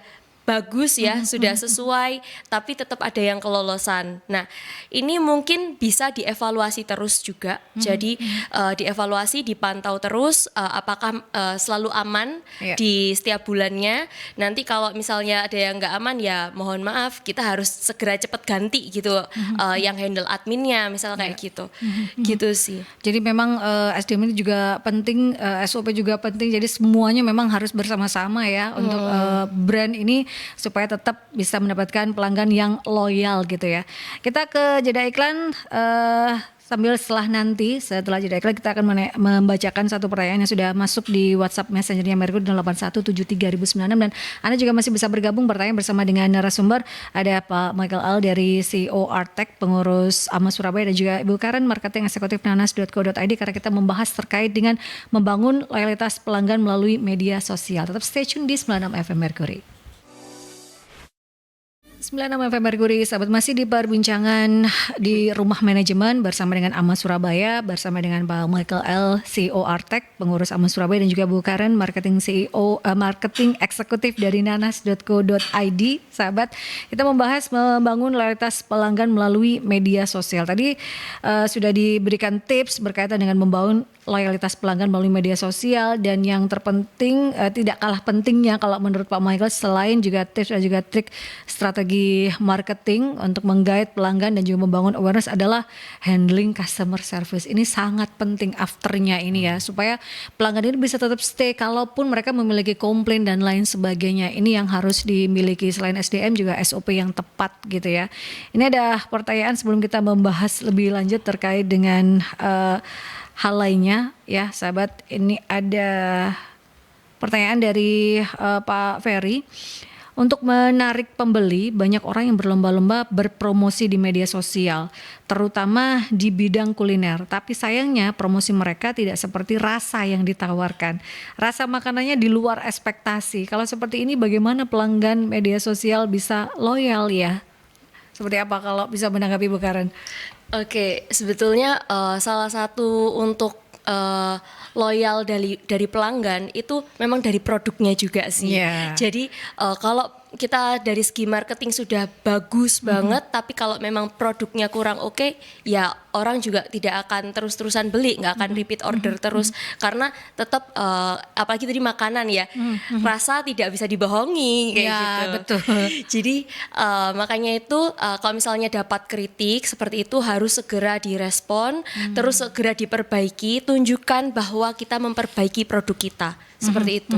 bagus ya, sudah sesuai, tapi tetap ada yang kelolosan. Nah, ini mungkin bisa dievaluasi terus juga. Jadi dievaluasi, dipantau terus apakah selalu aman di setiap bulannya. Nanti kalau misalnya ada yang nggak aman, ya mohon maaf, kita harus segera cepat ganti gitu, yang handle adminnya misal kayak gitu. Gitu sih. Jadi memang SDM ini juga penting, SOP juga penting. Jadi semuanya memang harus bersama-sama ya untuk brand ini supaya tetap bisa mendapatkan pelanggan yang loyal gitu ya. Kita ke jeda iklan, sambil setelah jeda iklan kita akan membacakan satu pertanyaan yang sudah masuk di WhatsApp Messenger-nya Merkur 8173.096, dan Anda juga masih bisa bergabung bertanya bersama dengan narasumber. Ada Pak Michael Al dari CEO Artek, pengurus AMA Surabaya, dan juga Ibu Karen, marketing eksekutif nanas.co.id, karena kita membahas terkait dengan membangun loyalitas pelanggan melalui media sosial. Tetap stay tune di 96 FM Mercury. 96 FM Mercury, sahabat, masih di perbincangan di Rumah Manajemen bersama dengan AMA Surabaya, bersama dengan Pak Michael L, CEO Artek, pengurus AMA Surabaya, dan juga Bu Karen, marketing eksekutif dari nanas.co.id. Sahabat, kita membahas membangun loyalitas pelanggan melalui media sosial. Tadi sudah diberikan tips berkaitan dengan membangun loyalitas pelanggan melalui media sosial, dan yang terpenting, tidak kalah pentingnya kalau menurut Pak Michael, selain juga tips dan juga trik strategi marketing untuk menggait pelanggan dan juga membangun awareness, adalah handling customer service. Ini sangat penting afternya ini ya, supaya pelanggan ini bisa tetap stay kalaupun mereka memiliki komplain dan lain sebagainya. Ini yang harus dimiliki, selain SDM juga SOP yang tepat gitu ya. Ini ada pertanyaan sebelum kita membahas lebih lanjut terkait dengan hal lainnya ya sahabat. Ini ada pertanyaan dari Pak Ferry. Untuk menarik pembeli, banyak orang yang berlomba-lomba berpromosi di media sosial, terutama di bidang kuliner. Tapi sayangnya promosi mereka tidak seperti rasa yang ditawarkan. Rasa makanannya di luar ekspektasi. Kalau seperti ini, bagaimana pelanggan media sosial bisa loyal ya? Seperti apa kalau bisa menanggapi Bu Karen? Oke, sebetulnya salah satu untuk loyal dari pelanggan itu memang dari produknya juga sih. Jadi kalau kita dari segi marketing sudah bagus banget, tapi kalau memang produknya kurang oke, ya orang juga tidak akan terus-terusan beli, nggak akan repeat order terus, karena tetap apalagi tadi makanan ya, rasa tidak bisa dibohongi kayak Ya, gitu. betul. Jadi makanya itu kalau misalnya dapat kritik seperti itu harus segera direspon, terus segera diperbaiki, tunjukkan bahwa kita memperbaiki produk kita. Seperti itu.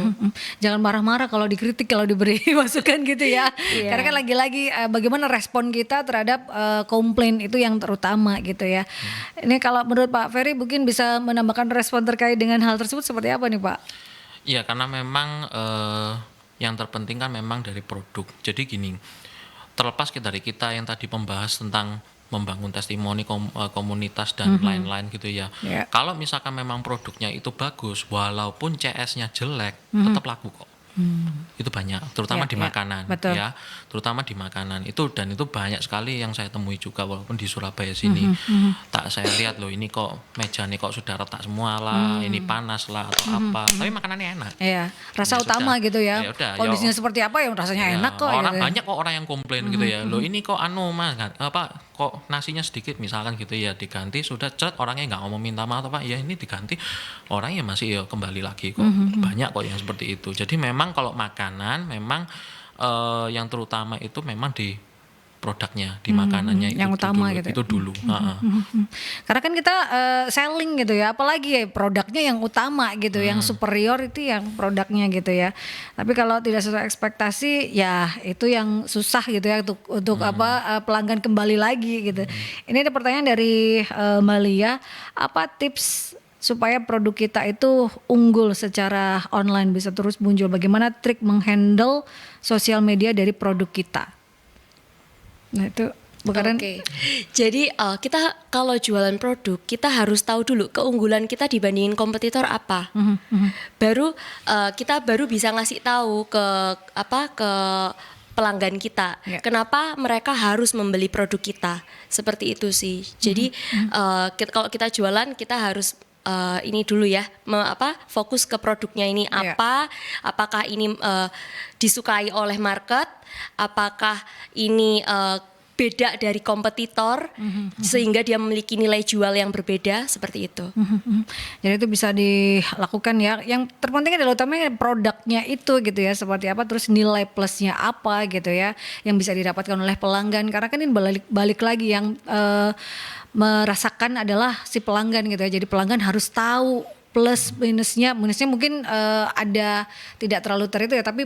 Jangan marah-marah kalau dikritik, kalau diberi masukan gitu ya. Iya. Karena kan lagi-lagi bagaimana respon kita terhadap komplain itu yang terutama gitu ya. Ini kalau menurut Pak Ferry mungkin bisa menambahkan respon terkait dengan hal tersebut seperti apa nih Pak? Iya, karena memang yang terpenting kan memang dari produk. Jadi gini, terlepas dari kita yang tadi membahas tentang membangun testimoni komunitas dan lain-lain gitu ya. Ya. Kalau misalkan memang produknya itu bagus, walaupun CS-nya jelek, tetap laku kok. Itu banyak, terutama Ya, di ya, makanan, betul. ya, terutama di makanan itu, dan itu banyak sekali yang saya temui juga walaupun di Surabaya sini. Tak saya lihat loh, ini kok meja nih kok sudah retak semua lah, ini panas lah atau apa, tapi makanannya enak. Iya, rasa Ya utama sudah. gitu ya. Ya udah, Kondisinya ya. seperti apa yang rasanya Ya, enak kok orang gitu ya. banyak kok orang yang komplain gitu ya, loh ini kok mas apa kok nasinya sedikit misalkan gitu ya, diganti sudah cet, orangnya nggak ngomong minta maaf apa ya, ini diganti orangnya masih ya kembali lagi kok. Banyak kok yang seperti itu. Jadi memang kalau makanan memang yang terutama itu memang di produknya, di makanannya itu yang utama dulu, gitu ya. itu dulu. Karena kan kita selling gitu ya, apalagi ya produknya yang utama gitu, yang superior itu yang produknya gitu ya. Tapi kalau tidak sesuai ekspektasi, ya itu yang susah gitu ya untuk pelanggan kembali lagi gitu. Ini ada pertanyaan dari Mbak Lia, apa tips supaya produk kita itu unggul secara online, bisa terus muncul? Bagaimana trik menghandle sosial media dari produk kita? Nah itu bukan. Oke, jadi kita kalau jualan produk kita harus tahu dulu keunggulan kita dibandingin kompetitor apa. Baru kita baru bisa ngasih tahu ke pelanggan kita, Ya. kenapa mereka harus membeli produk kita. Seperti itu sih. Jadi kalau kita jualan kita harus ini dulu ya, fokus ke produknya ini Ya. apakah ini disukai oleh market, apakah ini beda dari kompetitor sehingga dia memiliki nilai jual yang berbeda, seperti itu. Jadi itu bisa dilakukan ya. Yang terpenting adalah utamanya produknya itu gitu ya, seperti apa, terus nilai plusnya apa gitu ya, yang bisa didapatkan oleh pelanggan. Karena kan ini balik lagi yang merasakan adalah si pelanggan gitu ya. Jadi pelanggan harus tahu plus minusnya mungkin ada tidak terlalu itu ya, tapi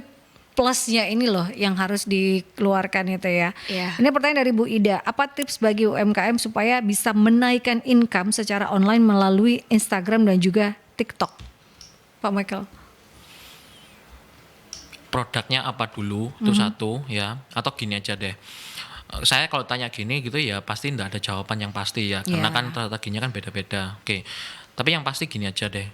plusnya ini loh yang harus dikeluarkan itu ya. Iya. Ini pertanyaan dari Bu Ida, apa tips bagi UMKM supaya bisa menaikkan income secara online melalui Instagram dan juga TikTok? Pak Michael. Produknya apa dulu, itu satu ya, atau gini aja deh. Saya kalau tanya gini gitu ya pasti enggak ada jawaban yang pasti ya, karena Ya. kan strateginya kan beda-beda. Oke. Tapi yang pasti gini aja deh,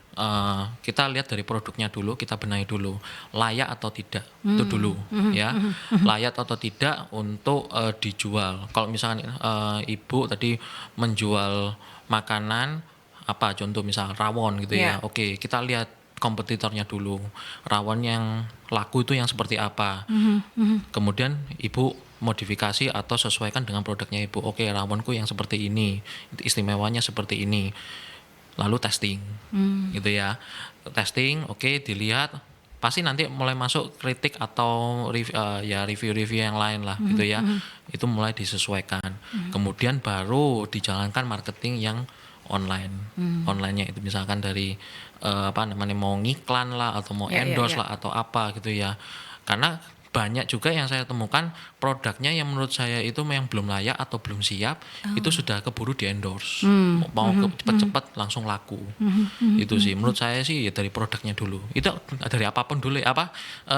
kita lihat dari produknya dulu, kita benahi dulu, layak atau tidak, itu dulu ya, layak atau tidak untuk dijual. Kalau misalkan ibu tadi menjual makanan, apa contoh misal rawon gitu ya, oke kita lihat kompetitornya dulu, rawon yang laku itu yang seperti apa, kemudian ibu modifikasi atau sesuaikan dengan produknya ibu, oke rawonku yang seperti ini, istimewanya seperti ini. Lalu testing gitu ya, testing oke, dilihat pasti nanti mulai masuk kritik atau review-review yang lain lah gitu ya, itu mulai disesuaikan, kemudian baru dijalankan marketing yang onlinenya itu misalkan dari mau ngiklan lah atau mau endorse lah atau apa gitu ya. Karena banyak juga yang saya temukan produknya yang menurut saya itu yang belum layak atau belum siap, itu sudah keburu di endorse, mau cepet-cepet langsung laku. Itu sih menurut saya sih ya dari produknya dulu, itu dari apapun dulu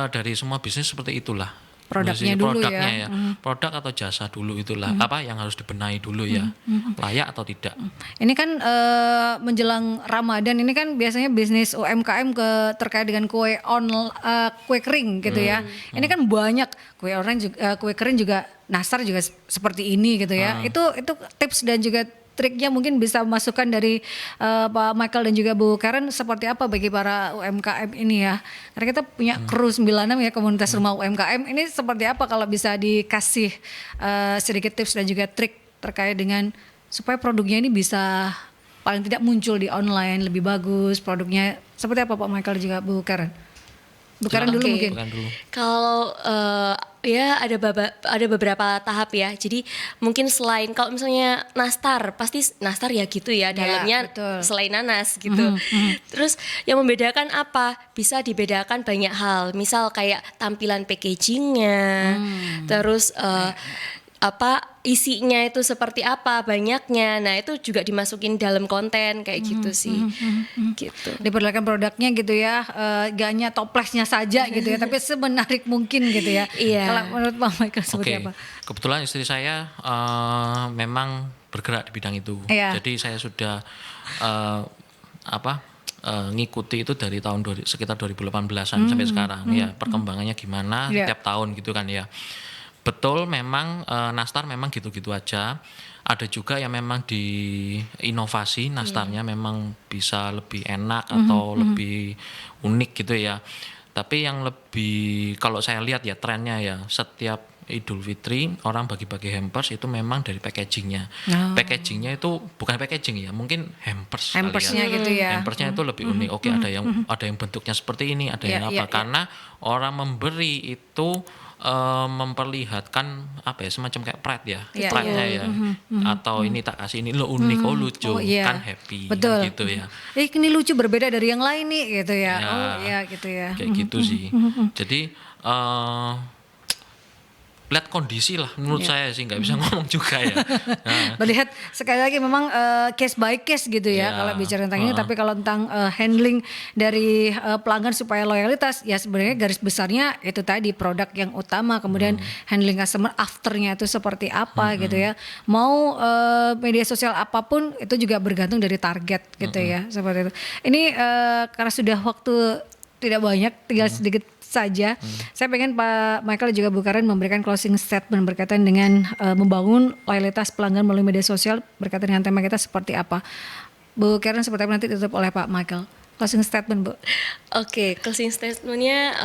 dari semua bisnis seperti itulah. Produknya dulu produknya ya, produk atau jasa dulu itulah apa yang harus dibenahi dulu ya, layak atau tidak. Ini kan menjelang Ramadan, ini kan biasanya bisnis UMKM terkait dengan kue kering gitu ya. Ini kan banyak kue kering juga, nastar juga seperti ini gitu ya. Itu tips dan juga triknya mungkin bisa masukkan dari Pak Michael dan juga Bu Karen seperti apa bagi para UMKM ini ya. Karena kita punya kru 96 ya, komunitas rumah UMKM. Ini seperti apa kalau bisa dikasih sedikit tips dan juga trik terkait dengan supaya produknya ini bisa paling tidak muncul di online lebih bagus produknya. Seperti apa Pak Michael juga Bu Karen? Bu Karen dulu Oke. mungkin. Bukan dulu. Kalau ya ada beberapa tahap ya. Jadi mungkin selain kalau misalnya nastar, pasti nastar ya gitu ya, dalamnya betul. selain nanas gitu. Terus yang membedakan apa? Bisa dibedakan banyak hal. Misal kayak tampilan packagingnya, terus apa isinya itu seperti apa, banyaknya. Nah, itu juga dimasukin dalam konten kayak gitu sih. Gitu. Diperlihatkan produknya gitu ya, gak hanya toplesnya saja gitu ya, tapi semenarik mungkin gitu ya. Iya. Kalau menurut Pak Michael seperti Oke, apa? kebetulan istri saya memang bergerak di bidang itu. Iya. Jadi saya sudah ngikuti itu dari tahun sekitar 2018-an sampai sekarang. Ya, perkembangannya gimana Iya. tiap tahun gitu kan ya. Betul, memang nastar memang gitu-gitu aja. Ada juga yang memang diinovasi nastarnya memang bisa lebih enak atau lebih unik gitu ya. Tapi yang lebih kalau saya lihat ya trennya ya, setiap Idul Fitri orang bagi-bagi hampers itu memang dari packagingnya. Packagingnya itu bukan packaging ya, mungkin hampers kali Hampersnya gitu ya. Hampersnya itu lebih unik. Oke, ada yang bentuknya seperti ini, ada yang Iya, apa? iya. Karena orang memberi itu memperlihatkan apa ya, semacam kayak pride ya, Iya, pride-nya ya, atau ini tak kasih ini lo unik, oh lucu, Oh, iya. kan happy, Betul. gitu ya, Ini lucu berbeda dari yang lain nih gitu ya. Ya. Oh iya gitu ya. kayak gitu sih. Jadi lihat kondisi lah, menurut saya sih nggak bisa ngomong juga ya. Nah, Melihat sekali lagi memang case by case gitu ya Ya, kalau bicara tentang ini. Tapi kalau tentang handling dari pelanggan supaya loyalitas, ya sebenarnya garis besarnya itu tadi produk yang utama, kemudian handling customer afternya itu seperti apa gitu ya. Mau media sosial apapun itu juga bergantung dari target gitu ya, seperti itu. Ini karena sudah waktu tidak banyak, tinggal sedikit saja. Saya pengen Pak Michael juga Bu Karen memberikan closing statement berkaitan dengan membangun loyalitas pelanggan melalui media sosial berkaitan dengan tema kita seperti apa. Bu Karen seperti apa nanti ditutup oleh Pak Michael. Closing statement Bu. Oke, closing statementnya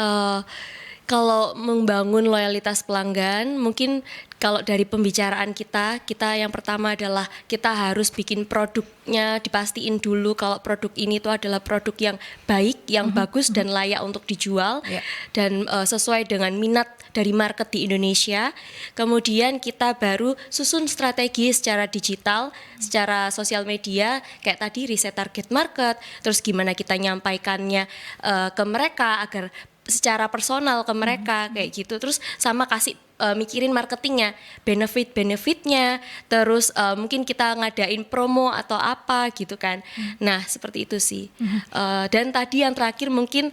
kalau membangun loyalitas pelanggan, mungkin kalau dari pembicaraan kita yang pertama adalah kita harus bikin produknya, dipastiin dulu kalau produk ini itu adalah produk yang baik, yang bagus dan layak untuk dijual, Ya. dan sesuai dengan minat dari market di Indonesia. Kemudian kita baru susun strategi secara digital, secara sosial media, kayak tadi riset target market, terus gimana kita nyampaikannya ke mereka agar secara personal ke mereka kayak gitu. Terus sama kasih mikirin marketingnya, benefitnya, terus mungkin kita ngadain promo atau apa gitu kan. Nah seperti itu sih. Dan tadi yang terakhir mungkin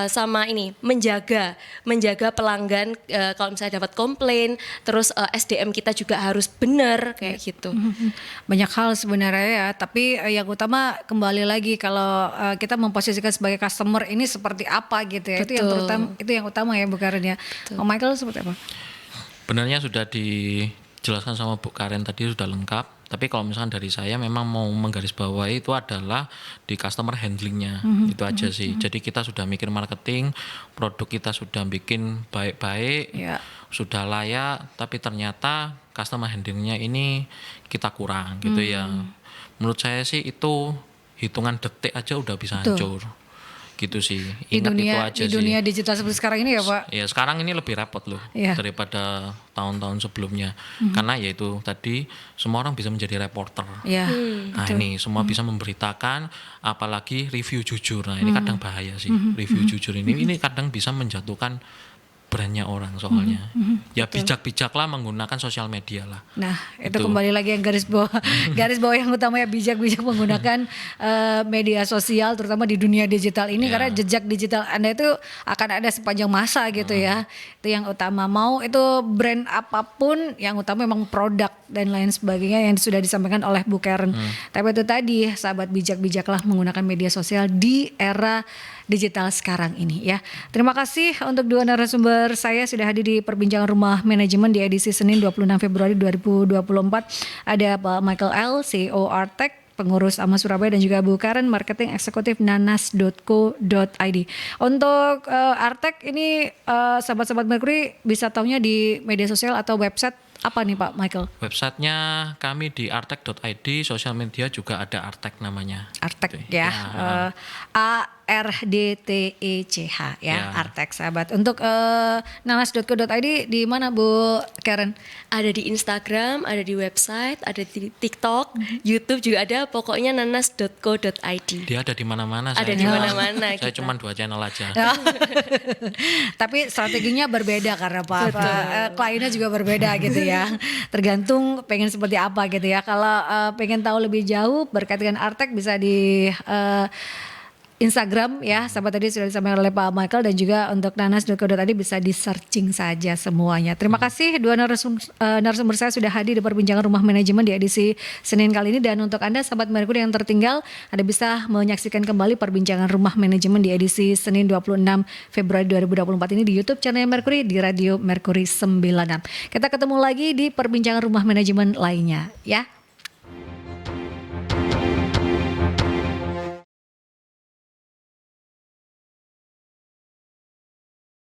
sama ini menjaga pelanggan, kalau misalnya dapat komplain, terus SDM kita juga harus benar kayak gitu. Banyak hal sebenarnya ya, tapi yang utama kembali lagi kalau kita memposisikan sebagai customer ini seperti apa gitu ya. Itu yang utama ya Bu Karen ya. Pak Michael seperti apa? Sebenarnya sudah dijelaskan sama Bu Karen tadi, sudah lengkap. Tapi kalau misalkan dari saya memang mau menggarisbawahi itu adalah di customer handlingnya, itu aja sih. Jadi kita sudah mikir marketing, produk kita sudah bikin baik-baik, Ya. sudah layak, tapi ternyata customer handlingnya ini kita kurang gitu ya. Menurut saya sih itu hitungan detik aja udah bisa hancur. Gitu sih. Ingat itu aja Di sih. dunia digital seperti sekarang ini ya Pak. Ya sekarang ini lebih repot loh Iya. daripada tahun-tahun sebelumnya. Karena ya itu tadi semua orang bisa menjadi reporter. Ya. Nah ini semua bisa memberitakan, apalagi review jujur. Nah ini kadang bahaya sih, review jujur ini kadang bisa menjatuhkan brandnya orang soalnya. Ya bijak-bijaklah menggunakan sosial media lah. Nah, itu kembali lagi yang garis bawah yang utama ya, bijak-bijak menggunakan media sosial terutama di dunia digital ini, karena jejak digital Anda itu akan ada sepanjang masa gitu ya. Itu yang utama. Mau itu brand apapun, yang utama memang produk dan lain sebagainya yang sudah disampaikan oleh Bu Karen. Tapi itu tadi, sahabat, bijak-bijaklah menggunakan media sosial di era digital sekarang ini ya. Terima kasih untuk dua narasumber saya sudah hadir di perbincangan Rumah Manajemen di edisi Senin 26 Februari 2024. Ada Pak Michael L, CEO Artek, pengurus AMA Surabaya, dan juga Bu Karen, marketing eksekutif nanas.co.id. Untuk Artek ini sahabat-sahabat Mercury bisa taunya di media sosial atau website Apa nih Pak Michael? Websitenya kami di artek.id, sosial media juga ada Artek namanya. Artek Gitu. ya, ARDTECH ya, Ya. Artek sahabat. Untuk nanas.co.id di mana Bu Karen? Ada di Instagram, ada di website, ada di TikTok, YouTube juga ada. Pokoknya nanas.co.id. Dia ada di mana-mana. Ada saya di cuma- mana-mana Saya kita. cuma 2 channel aja. Tapi strateginya berbeda karena kliennya juga berbeda gitu ya. Tergantung pengen seperti apa gitu ya. Kalau pengen tahu lebih jauh berkaitan dengan Artek bisa di Instagram ya, sahabat tadi sudah disampaikan oleh Pak Michael, dan juga untuk nanas.co.id bisa di searching saja semuanya. Terima kasih dua narasumber saya sudah hadir di perbincangan Rumah Manajemen di edisi Senin kali ini, dan untuk Anda sahabat Mercury yang tertinggal, Anda bisa menyaksikan kembali perbincangan Rumah Manajemen di edisi Senin 26 Februari 2024 ini di YouTube channel Mercury di Radio Mercury 96. Kita ketemu lagi di perbincangan Rumah Manajemen lainnya ya.